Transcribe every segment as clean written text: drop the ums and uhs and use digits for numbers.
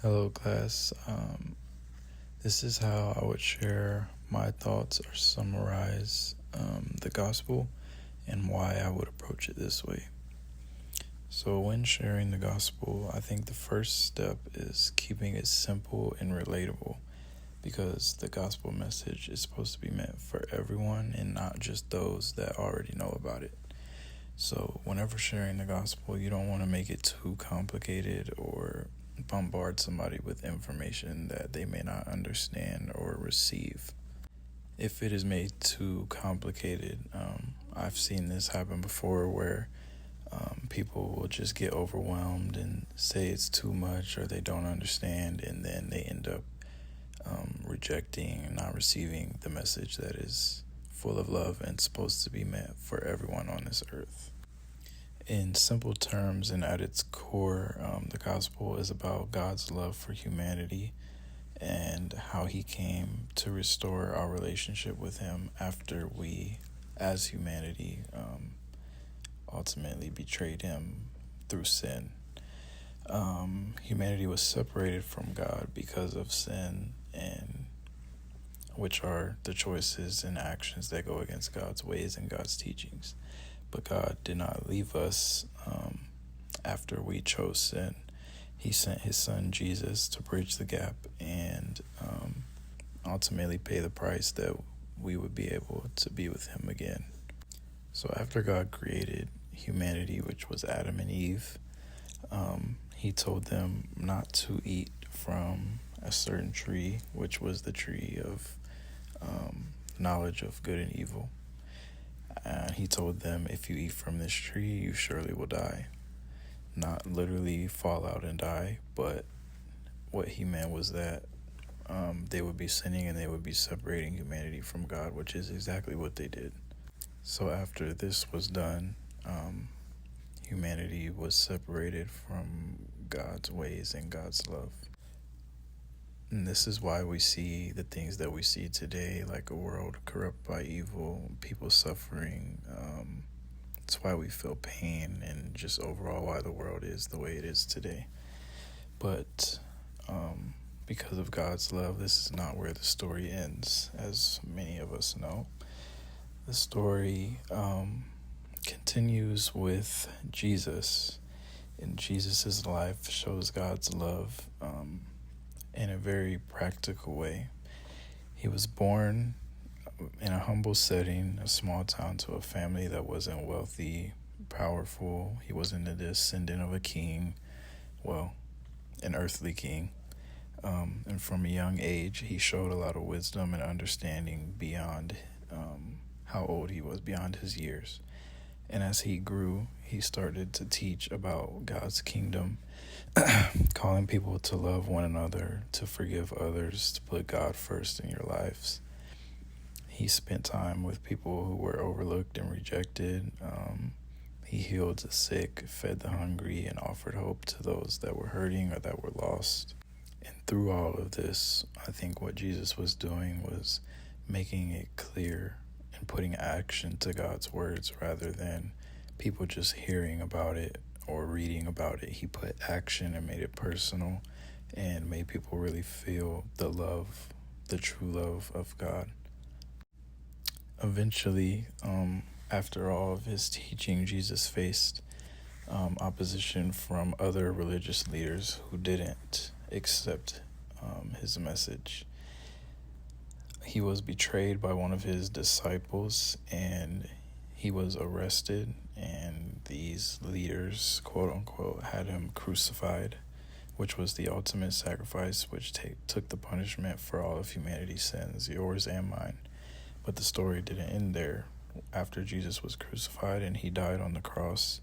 Hello, class. This is how I would share my thoughts or summarize the gospel and why I would approach it this way. So, when sharing the gospel, I think the first step is keeping it simple and relatable because the gospel message is supposed to be meant for everyone and not just those that already know about it. So, whenever sharing the gospel, you don't want to make it too complicated or bombard somebody with information that they may not understand or receive. If it is made too complicated, I've seen this happen before where people will just get overwhelmed and say it's too much or they don't understand, and then they end up rejecting and not receiving the message that is full of love and supposed to be meant for everyone on this earth. In simple terms and at its core, the gospel is about God's love for humanity and how he came to restore our relationship with him after we, as humanity, ultimately betrayed him through sin. Humanity was separated from God because of sin, and which are the choices and actions that go against God's ways and God's teachings. But God did not leave us after we chose sin. He sent his son Jesus to bridge the gap and ultimately pay the price that we would be able to be with him again. So after God created humanity, which was Adam and Eve, he told them not to eat from a certain tree, which was the tree of knowledge of good and evil. And he told them, if you eat from this tree, you surely will die. Not literally fall out and die, but what he meant was that they would be sinning and they would be separating humanity from God, which is exactly what they did. So after this was done, humanity was separated from God's ways and God's love. And this is why we see the things that we see today, like a world corrupt by evil, people suffering. It's why we feel pain and just overall why the world is the way it is today. But because of God's love, this is not where the story ends, as many of us know. The story continues with Jesus, and Jesus' life shows God's love in a very practical way. He was born in a humble setting, a small town, to a family that wasn't wealthy, powerful. He wasn't a descendant of a king, well, an earthly king. And from a young age, he showed a lot of wisdom and understanding beyond how old he was, beyond his years. And as he grew, he started to teach about God's kingdom, calling people to love one another, to forgive others, to put God first in your lives. He spent time with people who were overlooked and rejected. He healed the sick, fed the hungry, and offered hope to those that were hurting or that were lost. And through all of this, I think what Jesus was doing was making it clear and putting action to God's words rather than people just hearing about it or reading about it. He put action and made it personal and made people really feel the love, the true love of God. Eventually, after all of his teaching, Jesus faced opposition from other religious leaders who didn't accept his message. He was betrayed by one of his disciples and he was arrested, and these leaders, quote unquote, had him crucified, which was the ultimate sacrifice, which took the punishment for all of humanity's sins, yours and mine. But the story didn't end there. After Jesus was crucified and he died on the cross,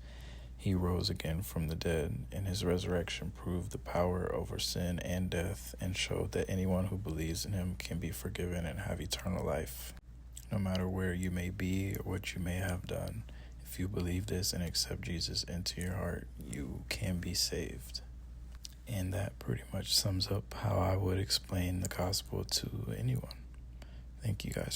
he rose again from the dead, and his resurrection proved the power over sin and death and showed that anyone who believes in him can be forgiven and have eternal life. No matter where you may be or what you may have done, if you believe this and accept Jesus into your heart, you can be saved. And that pretty much sums up how I would explain the gospel to anyone. Thank you guys.